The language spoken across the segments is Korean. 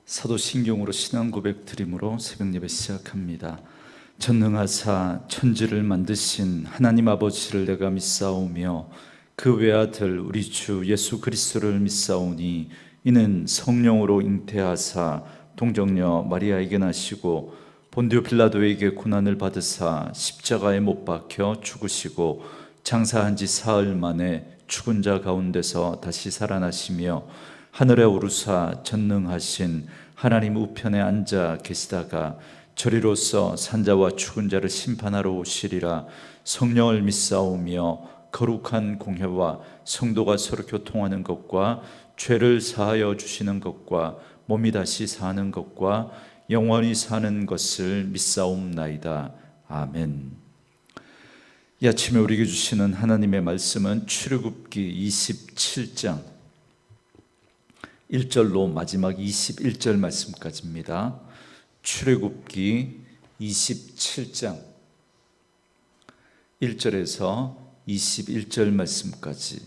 사도신경으로 신앙 고백 드림으로 새벽 예배 시작합니다. 전능하사 천지를 만드신 하나님 아버지를 내가 믿사오며 그 외아들 우리 주 예수 그리스도를 믿사오니 이는 성령으로 잉태하사 동정녀 마리아에게 나시고 본디오 빌라도에게 고난을 받으사 십자가에 못 박혀 죽으시고 장사한 지 사흘 만에 죽은 자 가운데서 다시 살아나시며 하늘에 오르사 전능하신 하나님 우편에 앉아 계시다가 저리로서 산자와 죽은 자를 심판하러 오시리라. 성령을 믿사오며 거룩한 공회와 성도가 서로 교통하는 것과 죄를 사하여 주시는 것과 몸이 다시 사는 것과 영원히 사는 것을 믿사옵나이다. 아멘. 이 아침에 우리에게 주시는 하나님의 말씀은 출애굽기 27장 1절로 마지막 21절 말씀까지입니다. 출애굽기 27장 1절에서 21절 말씀까지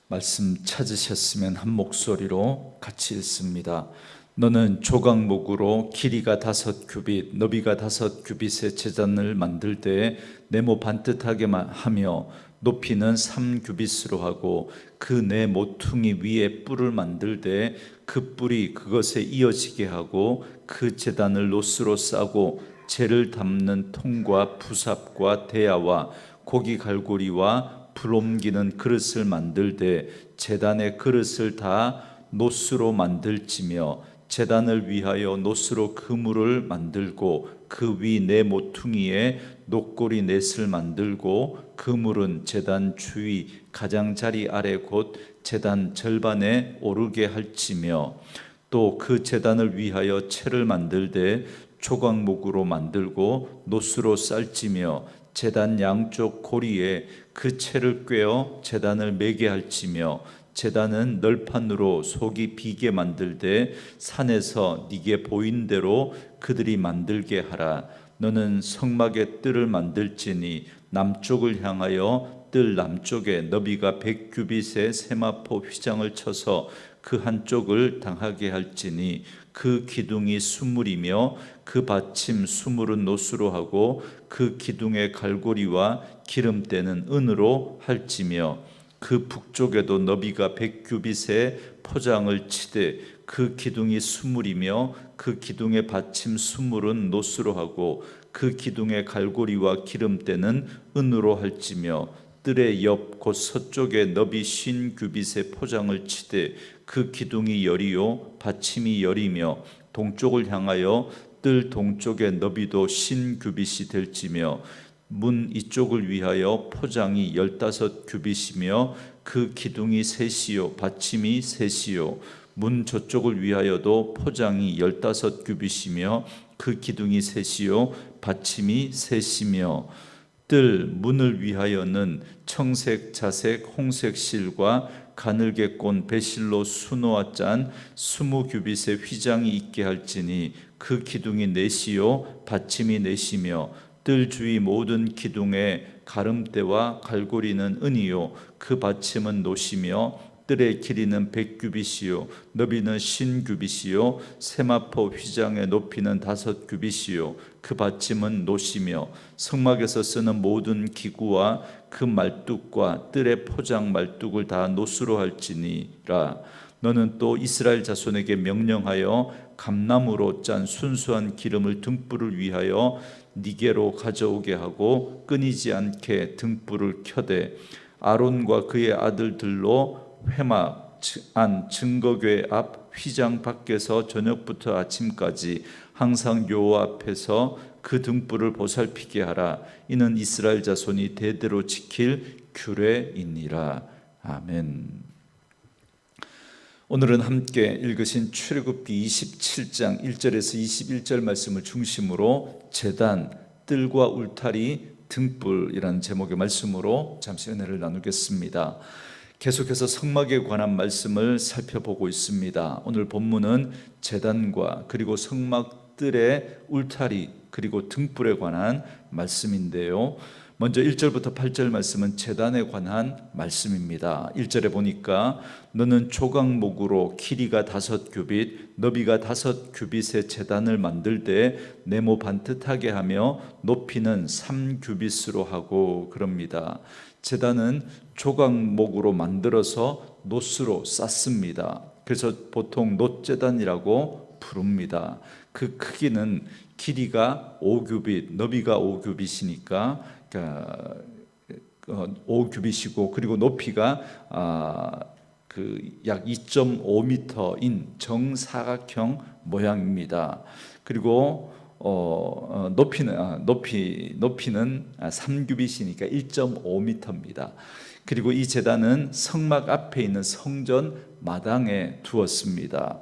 말씀 찾으셨으면 한 목소리로 같이 읽습니다. 너는 조각목으로 길이가 5규빗, 너비가 5규빗의 제단을 만들 때에 네모 반듯하게 하며 높이는 3규빗으로 하고 그 네 모퉁이 위에 뿔을 만들 때 그 뿔이 그것에 이어지게 하고 그 제단을 노스로 싸고 재를 담는 통과 부삽과 대야와 고기 갈고리와 불 옮기는 그릇을 만들 때 제단의 그릇을 다 노스로 만들지며 제단을 위하여 노스로 그물을 만들고 그 위 네 모퉁이에 녹고리 넷을 만들고 그물은 제단 주위 가장자리 아래 곧 제단 절반에 오르게 할지며 또 그 제단을 위하여 채를 만들되 조각목으로 만들고 노스로 쌀지며 제단 양쪽 고리에 그 채를 꿰어 제단을 매게 할지며 제단은 널판으로 속이 비게 만들되 산에서 네게 보인 대로 그들이 만들게 하라. 너는 성막의 뜰을 만들지니 남쪽을 향하여 뜰 남쪽에 너비가 100규빗의 세마포 휘장을 쳐서 그 한쪽을 당하게 할지니 그 기둥이 수물이며 그 받침 수물은 노수로 하고 그 기둥의 갈고리와 기름때는 은으로 할지며 그 북쪽에도 너비가 100규빗의 포장을 치되 그 기둥이 수물이며 그 기둥의 받침 수물은 노수로 하고 그 기둥의 갈고리와 기름때는 은으로 할지며 뜰의 옆 곧 서쪽에 너비 50규빗의 포장을 치되 그 기둥이 열이요 받침이 열이며 동쪽을 향하여 뜰 동쪽의 너비도 50규빗이 될지며 문 이쪽을 위하여 포장이 15규빗이며 그 기둥이 셋이요 받침이 셋이요 문 저쪽을 위하여도 포장이 15규빗이며 그 기둥이 셋이요 받침이 셋이며 뜰 문을 위하여는 청색, 자색, 홍색 실과 가늘게 꼰 배실로 수놓아 짠 20규빗의 휘장이 있게 할지니 그 기둥이 넷이요 받침이 넷이며 뜰 주위 모든 기둥의 가름대와 갈고리는 은이요 그 받침은 노시며 뜰의 길이는 100규빗이요 너비는 50규빗이요 세마포 휘장의 높이는 5규빗이요 그 받침은 노시며 성막에서 쓰는 모든 기구와 그 말뚝과 뜰의 포장 말뚝을 다 노수로 할지니라. 너는 또 이스라엘 자손에게 명령하여 감나무로 짠 순수한 기름을 등불을 위하여 니게로 가져오게 하고 끊이지 않게 등불을 켜되 아론과 그의 아들들로 회막 안 증거궤 앞 휘장 밖에서 저녁부터 아침까지 항상 여호와 앞에서 그 등불을 보살피게 하라. 이는 이스라엘 자손이 대대로 지킬 규례이니라. 아멘. 오늘은 함께 읽으신 출애굽기 27장 1절에서 21절 말씀을 중심으로 제단, 뜰과 울타리, 등불이라는 제목의 말씀으로 잠시 은혜를 나누겠습니다. 계속해서 성막에 관한 말씀을 살펴보고 있습니다. 오늘 본문은 제단과 그리고 성막 뜰의 울타리 그리고 등불에 관한 말씀인데요. 먼저 1절부터 8절 말씀은 제단에 관한 말씀입니다. 1절에 보니까 너는 조각목으로 길이가 5규빗, 너비가 5규빗의 제단을 만들 때 네모 반듯하게 하며 높이는 3규빗으로 하고 그럽니다. 제단은 조각목으로 만들어서 놋으로 쌓습니다. 그래서 보통 놋제단이라고 부릅니다. 그 크기는 길이가 5규빗, 너비가 5규빗이니까 5규빗이고, 그리고 높이가 약 2.5m인 정사각형 모양입니다. 그리고 높이는 3규빗이니까 1.5m입니다. 그리고 이 제단은 성막 앞에 있는 성전 마당에 두었습니다.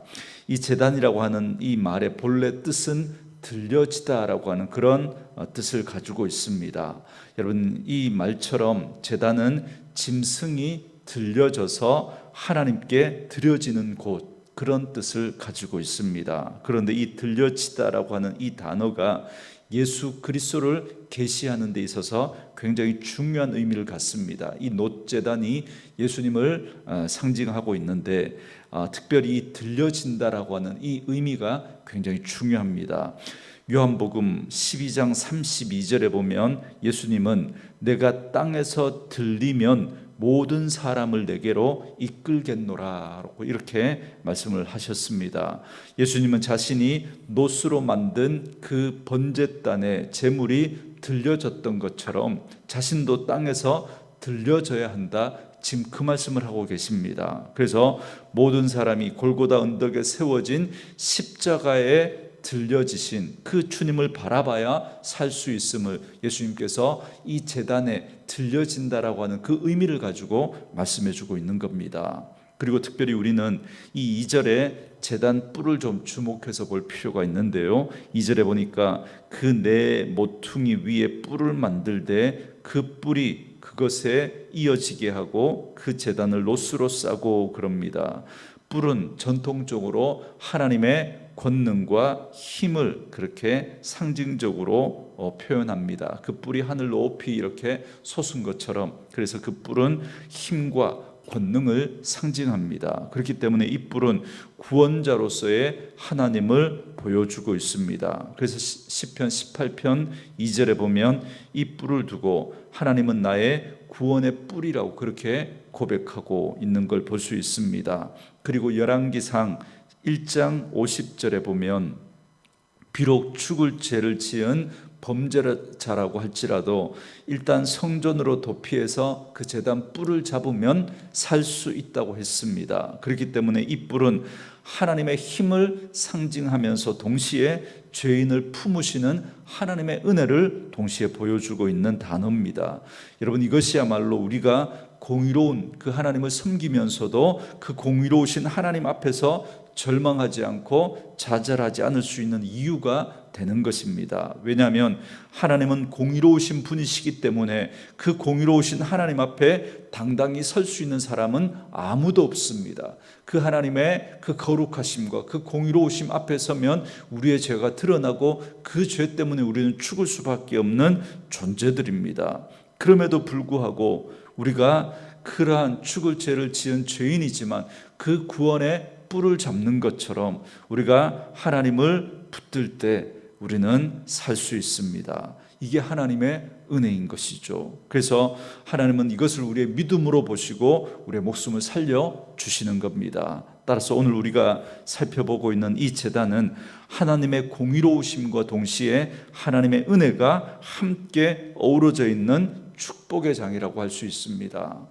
이 제단이라고 하는 이 말의 본래 뜻은 들려지다라고 하는 그런 뜻을 가지고 있습니다. 여러분, 이 말처럼 제단은 짐승이 들려져서 하나님께 드려지는 곳, 그런 뜻을 가지고 있습니다. 그런데 이 들려지다라고 하는 이 단어가 예수 그리스도를 계시하는 데 있어서 굉장히 중요한 의미를 갖습니다. 이 놋제단이 예수님을 상징하고 있는데 특별히 이 들려진다라고 하는 이 의미가 굉장히 중요합니다. 요한복음 12장 32절에 보면 예수님은 내가 땅에서 들리면 모든 사람을 내게로 이끌겠노라 이렇게 말씀을 하셨습니다. 예수님은 자신이 놋으로 만든 그 번제단의 제물이 들려졌던 것처럼 자신도 땅에서 들려져야 한다, 지금 그 말씀을 하고 계십니다. 그래서 모든 사람이 골고다 언덕에 세워진 십자가에 들려지신 그 주님을 바라봐야 살 수 있음을 예수님께서 이 제단에 들려진다라고 하는 그 의미를 가지고 말씀해 주고 있는 겁니다. 그리고 특별히 우리는 이 2절에 제단 뿔을 좀 주목해서 볼 필요가 있는데요, 2절에 보니까 그 네 모퉁이 위에 뿔을 만들되 그 뿔이 그것에 이어지게 하고 그 제단을 놋으로 싸고 그럽니다. 뿔은 전통적으로 하나님의 권능과 힘을 그렇게 상징적으로 표현합니다. 그 뿔이 하늘 높이 이렇게 솟은 것처럼, 그래서 그 뿔은 힘과 권능을 상징합니다. 그렇기 때문에 이 뿔은 구원자로서의 하나님을 보여주고 있습니다. 그래서 시편 18편 2절에 보면 이 뿔을 두고 하나님은 나의 구원의 뿔이라고 그렇게 고백하고 있는 걸 볼 수 있습니다. 그리고 열왕기상 1장 50절에 보면 비록 죽을 죄를 지은 범죄자라고 할지라도 일단 성전으로 도피해서 그 제단 뿔을 잡으면 살 수 있다고 했습니다. 그렇기 때문에 이 뿔은 하나님의 힘을 상징하면서 동시에 죄인을 품으시는 하나님의 은혜를 동시에 보여주고 있는 단어입니다. 여러분, 이것이야말로 우리가 공의로운 그 하나님을 섬기면서도 그 공의로우신 하나님 앞에서 절망하지 않고 좌절하지 않을 수 있는 이유가 되는 것입니다. 왜냐하면 하나님은 공의로우신 분이시기 때문에 그 공의로우신 하나님 앞에 당당히 설 수 있는 사람은 아무도 없습니다. 그 하나님의 그 거룩하심과 그 공의로우심 앞에 서면 우리의 죄가 드러나고 그 죄 때문에 우리는 죽을 수밖에 없는 존재들입니다. 그럼에도 불구하고 우리가 그러한 죽을 죄를 지은 죄인이지만 그 구원의 뿔을 잡는 것처럼 우리가 하나님을 붙들 때 우리는 살 수 있습니다. 이게 하나님의 은혜인 것이죠. 그래서 하나님은 이것을 우리의 믿음으로 보시고 우리의 목숨을 살려주시는 겁니다. 따라서 오늘 우리가 살펴보고 있는 이 제단은 하나님의 공의로우심과 동시에 하나님의 은혜가 함께 어우러져 있는 축복의 장이라고 할 수 있습니다.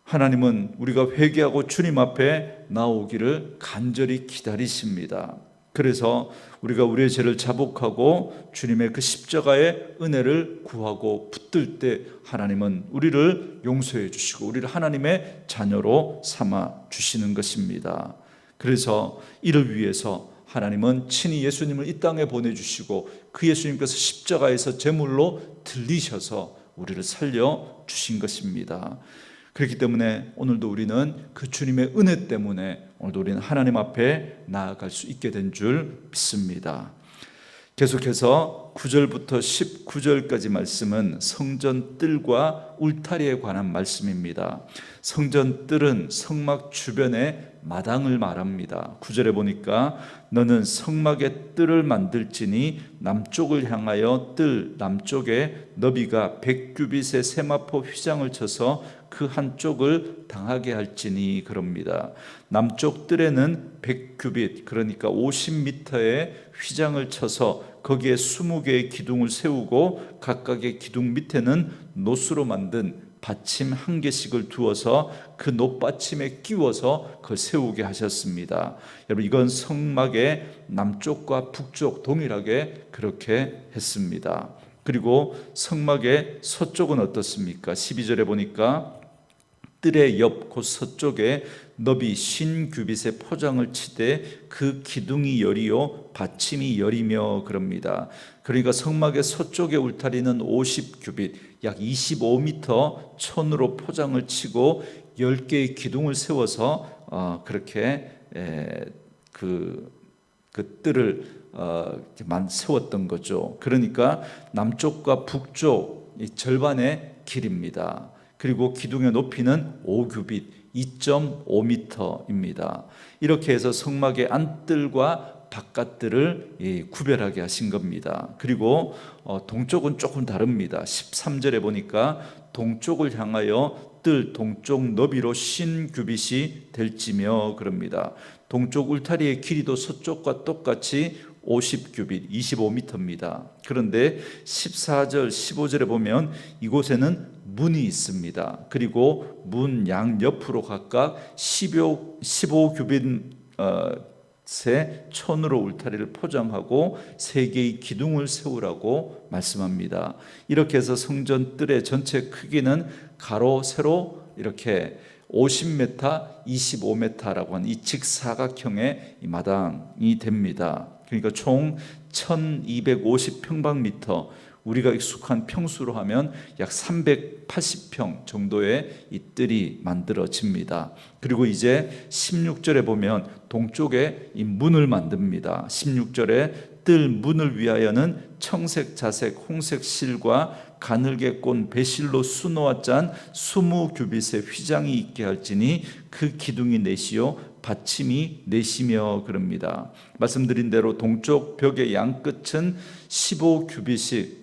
하나님은 우리가 회개하고 주님 앞에 나오기를 간절히 기다리십니다. 그래서 우리가 우리의 죄를 자복하고 주님의 그 십자가의 은혜를 구하고 붙들 때 하나님은 우리를 용서해 주시고 우리를 하나님의 자녀로 삼아 주시는 것입니다. 그래서 이를 위해서 하나님은 친히 예수님을 이 땅에 보내주시고 그 예수님께서 십자가에서 제물로 들리셔서 우리를 살려주신 것입니다. 그렇기 때문에 오늘도 우리는 그 주님의 은혜 때문에 오늘도 우리는 하나님 앞에 나아갈 수 있게 된 줄 믿습니다. 계속해서 9절부터 19절까지 말씀은 성전 뜰과 울타리에 관한 말씀입니다. 성전 뜰은 성막 주변의 마당을 말합니다. 9절에 보니까 너는 성막의 뜰을 만들지니 남쪽을 향하여 뜰 남쪽에 너비가 100규빗의 세마포 휘장을 쳐서 그 한쪽을 당하게 할지니 그럽니다. 남쪽 뜰에는 100규빗 그러니까 50m의 휘장을 쳐서 거기에 20개의 기둥을 세우고 각각의 기둥 밑에는 노수로 만든 받침 한 개씩을 두어서 그 놋받침에 끼워서 그걸 세우게 하셨습니다. 여러분 이건 성막의 남쪽과 북쪽 동일하게 그렇게 했습니다. 그리고 성막의 서쪽은 어떻습니까? 12절에 보니까 뜰의 옆 곧 서쪽에 너비 50규빗의 포장을 치되 그 기둥이 열이요 받침이 열이며 그럽니다. 그러니까 성막의 서쪽의 울타리는 50규빗 약 25m 천으로 포장을 치고 10개의 기둥을 세워서 그렇게 그 뜰을 세웠던 거죠. 그러니까 남쪽과 북쪽 절반의 길입니다. 그리고 기둥의 높이는 5규빗 2.5m입니다. 이렇게 해서 성막의 안뜰과 바깥뜰을 구별하게 하신 겁니다. 그리고 동쪽은 조금 다릅니다. 13절에 보니까 동쪽을 향하여 뜰 동쪽 너비로 50규빗이 될지며 그럽니다. 동쪽 울타리의 길이도 서쪽과 똑같이 50규빗 25m입니다. 그런데 14절 15절에 보면 이곳에는 문이 있습니다. 그리고 문 양옆으로 각각 15규빗 새 천으로 울타리를 포장하고 3개의 기둥을 세우라고 말씀합니다. 이렇게 해서 성전 뜰의 전체 크기는 가로 세로 이렇게 50m, 25m라고 하는 이 직사각형의 이 마당이 됩니다. 그러니까 총 1250평방미터, 우리가 익숙한 평수로 하면 약 380평 정도의 이 뜰이 만들어집니다. 그리고 이제 16절에 보면 동쪽에 이 문을 만듭니다. 16절에 뜰 문을 위하여는 청색, 자색, 홍색 실과 가늘게 꼰 배실로 수놓아 짠 20규빗의 휘장이 있게 할지니 그 기둥이 넷이요 받침이 넷이며 그럽니다. 말씀드린 대로 동쪽 벽의 양끝은 15규빗씩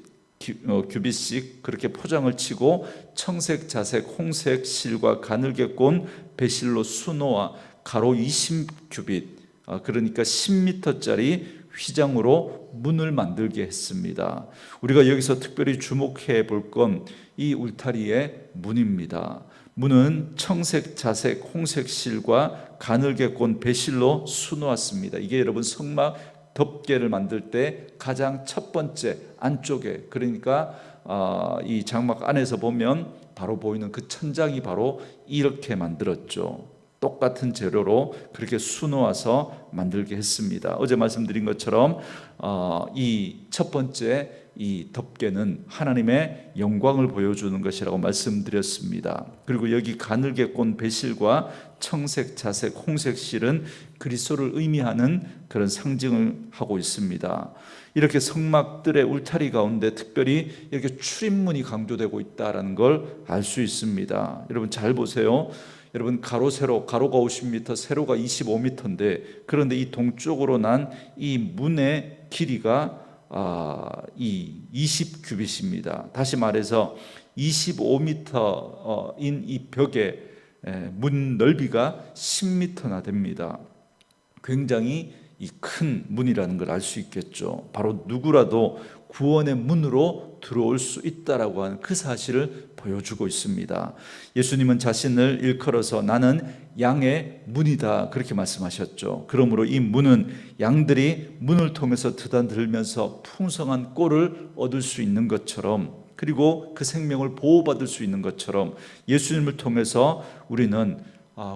그렇게 포장을 치고 청색, 자색, 홍색 실과 가늘게 꼰 배실로 수놓아 가로 20규빗 그러니까 10m짜리 휘장으로 문을 만들게 했습니다. 우리가 여기서 특별히 주목해 볼 건 이 울타리의 문입니다. 문은 청색, 자색, 홍색 실과 가늘게 꼰 배실로 수놓았습니다. 이게 여러분 성막 덮개를 만들 때 가장 첫 번째 안쪽에 그러니까 이 장막 안에서 보면 바로 보이는 그 천장이 바로 이렇게 만들었죠. 똑같은 재료로 그렇게 수놓아서 만들게 했습니다. 어제 말씀드린 것처럼 이 첫 번째 이 덮개는 하나님의 영광을 보여주는 것이라고 말씀드렸습니다. 그리고 여기 가늘게 꼰 배실과 청색, 자색, 홍색 실은 그리스도를 의미하는 그런 상징을 하고 있습니다. 이렇게 성막들의 울타리 가운데 특별히 이렇게 출입문이 강조되고 있다는 걸 알 수 있습니다. 여러분 잘 보세요. 여러분 가로 세로, 가로가 50m, 세로가 25m인데 그런데 이 동쪽으로 난 이 문의 길이가 이 20규빗입니다. 다시 말해서 25m인 이 벽의 문 넓이가 10m나 됩니다. 굉장히 이 큰 문이라는 걸 알 수 있겠죠. 바로 누구라도 구원의 문으로 들어올 수 있다라고 하는 그 사실을 보여주고 있습니다. 예수님은 자신을 일컬어서 나는 양의 문이다 그렇게 말씀하셨죠. 그러므로 이 문은 양들이 문을 통해서 드나들면서 풍성한 꼴을 얻을 수 있는 것처럼 그리고 그 생명을 보호받을 수 있는 것처럼 예수님을 통해서 우리는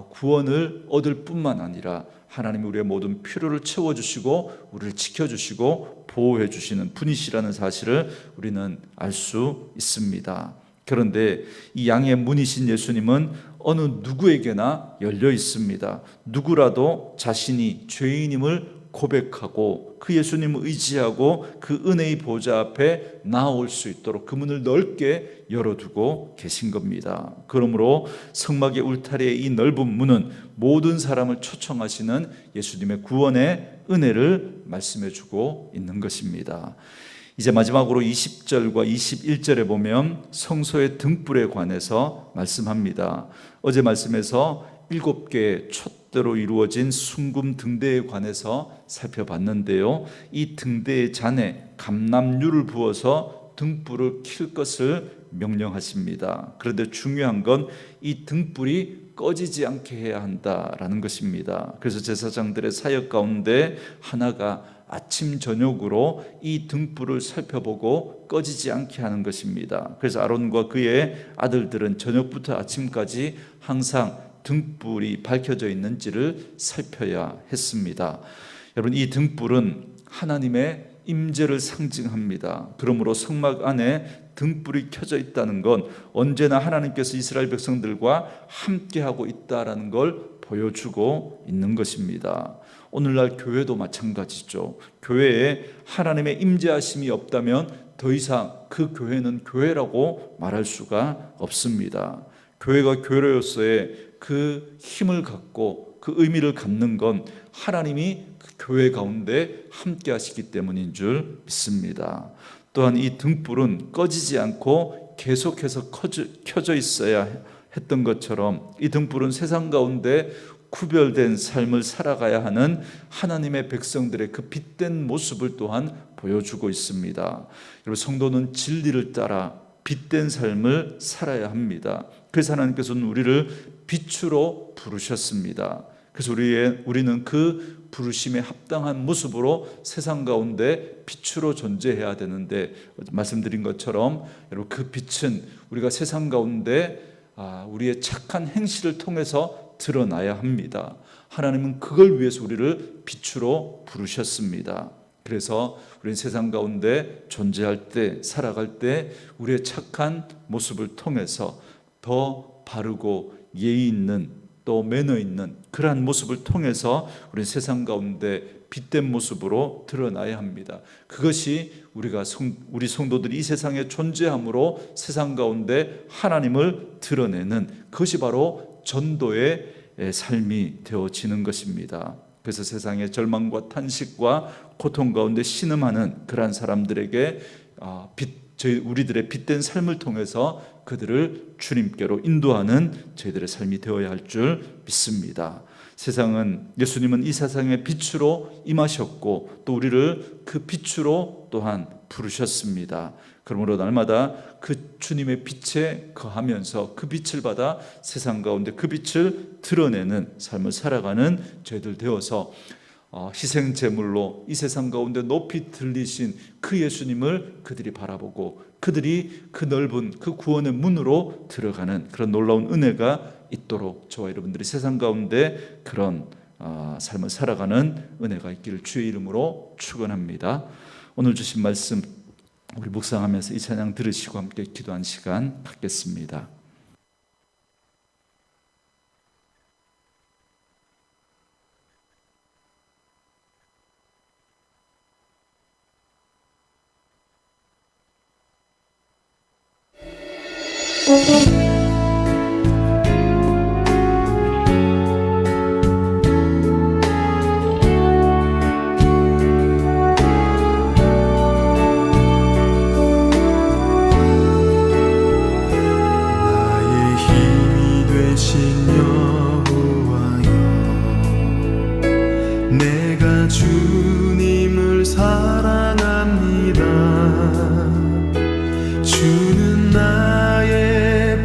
구원을 얻을 뿐만 아니라 하나님이 우리의 모든 필요를 채워주시고 우리를 지켜주시고 보호해 주시는 분이시라는 사실을 우리는 알 수 있습니다. 그런데 이 양의 문이신 예수님은 어느 누구에게나 열려 있습니다. 누구라도 자신이 죄인임을 고백하고 그 예수님을 의지하고 그 은혜의 보좌 앞에 나아올 수 있도록 그 문을 넓게 열어두고 계신 겁니다. 그러므로 성막의 울타리의 이 넓은 문은 모든 사람을 초청하시는 예수님의 구원의 은혜를 말씀해 주고 있는 것입니다. 이제 마지막으로 20절과 21절에 보면 성소의 등불에 관해서 말씀합니다. 어제 말씀에서 7개의 촛대로 이루어진 순금 등대에 관해서 살펴봤는데요, 이 등대의 잔에 감람유를 부어서 등불을 킬 것을 명령하십니다. 그런데 중요한 건 이 등불이 꺼지지 않게 해야 한다라는 것입니다. 그래서 제사장들의 사역 가운데 하나가 아침 저녁으로 이 등불을 살펴보고 꺼지지 않게 하는 것입니다. 그래서 아론과 그의 아들들은 저녁부터 아침까지 항상 등불이 밝혀져 있는지를 살펴야 했습니다. 여러분, 이 등불은 하나님의 임재를 상징합니다. 그러므로 성막 안에 등불이 켜져 있다는 건 언제나 하나님께서 이스라엘 백성들과 함께하고 있다는 걸 보여주고 있는 것입니다. 오늘날 교회도 마찬가지죠. 교회에 하나님의 임재하심이 없다면 더 이상 그 교회는 교회라고 말할 수가 없습니다. 교회가 교회로서의 그 힘을 갖고 그 의미를 갖는 건 하나님이 그 교회 가운데 함께 하시기 때문인 줄 믿습니다. 또한 이 등불은 꺼지지 않고 계속해서 켜져 있어야 했던 것처럼 이 등불은 세상 가운데 구별된 삶을 살아가야 하는 하나님의 백성들의 그 빛된 모습을 또한 보여주고 있습니다. 여러분, 성도는 진리를 따라 빛된 삶을 살아야 합니다. 그래서 하나님께서는 우리를 빛으로 부르셨습니다. 그래서 우리는 그 부르심에 합당한 모습으로 세상 가운데 빛으로 존재해야 되는데, 말씀드린 것처럼 여러분, 그 빛은 우리가 세상 가운데 우리의 착한 행실을 통해서 드러나야 합니다. 하나님은 그걸 위해서 우리를 빛으로 부르셨습니다. 그래서 우리는 세상 가운데 존재할 때, 살아갈 때 우리의 착한 모습을 통해서 더 바르고 예의 있는, 또 매너 있는 그러한 모습을 통해서 우리는 세상 가운데 빛된 모습으로 드러나야 합니다. 그것이 우리 성도들이 이 세상에 존재함으로 세상 가운데 하나님을 드러내는, 그것이 바로 전도의 삶이 되어지는 것입니다. 그래서 세상의 절망과 탄식과 고통 가운데 신음하는 그러한 사람들에게 우리들의 빛된 삶을 통해서 그들을 주님께로 인도하는 저희들의 삶이 되어야 할 줄 믿습니다. 예수님은 이 세상의 빛으로 임하셨고 또 우리를 그 빛으로 또한 부르셨습니다. 그러므로 날마다 그 주님의 빛에 거하면서 그 빛을 받아 세상 가운데 그 빛을 드러내는 삶을 살아가는 저희들 되어서 희생 제물로 이 세상 가운데 높이 들리신 그 예수님을 그들이 바라보고 그들이 그 넓은 그 구원의 문으로 들어가는 그런 놀라운 은혜가 있도록 저와 여러분들이 세상 가운데 그런 삶을 살아가는 은혜가 있기를 주의 이름으로 축원합니다. 오늘 주신 말씀 우리 묵상하면서 이 찬양 들으시고 함께 기도한 시간 갖겠습니다. 주님을 사랑합니다. 주는 나의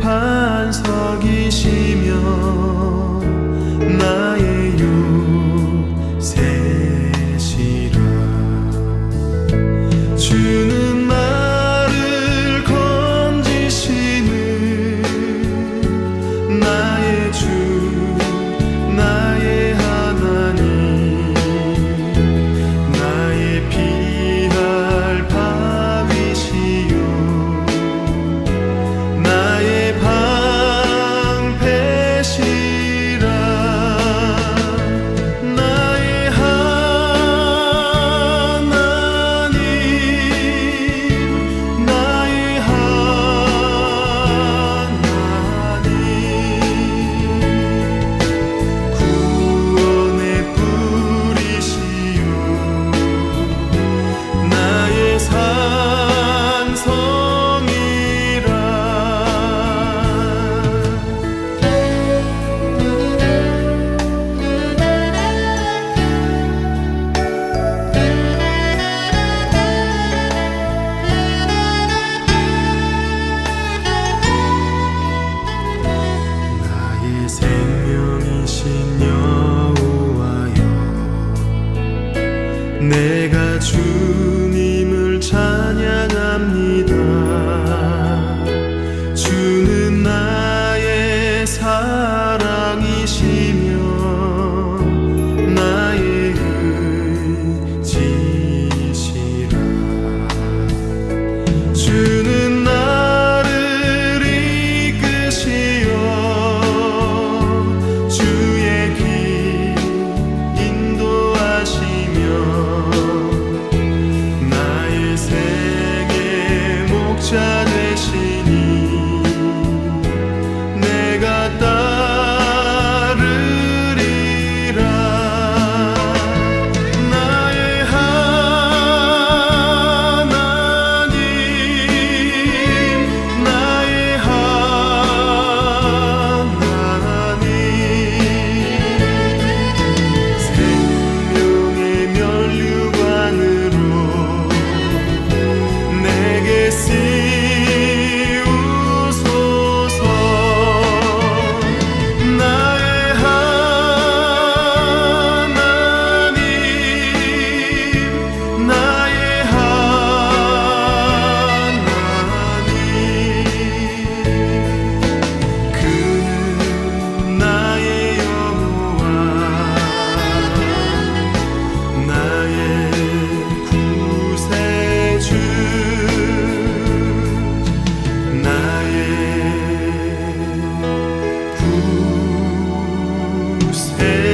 주세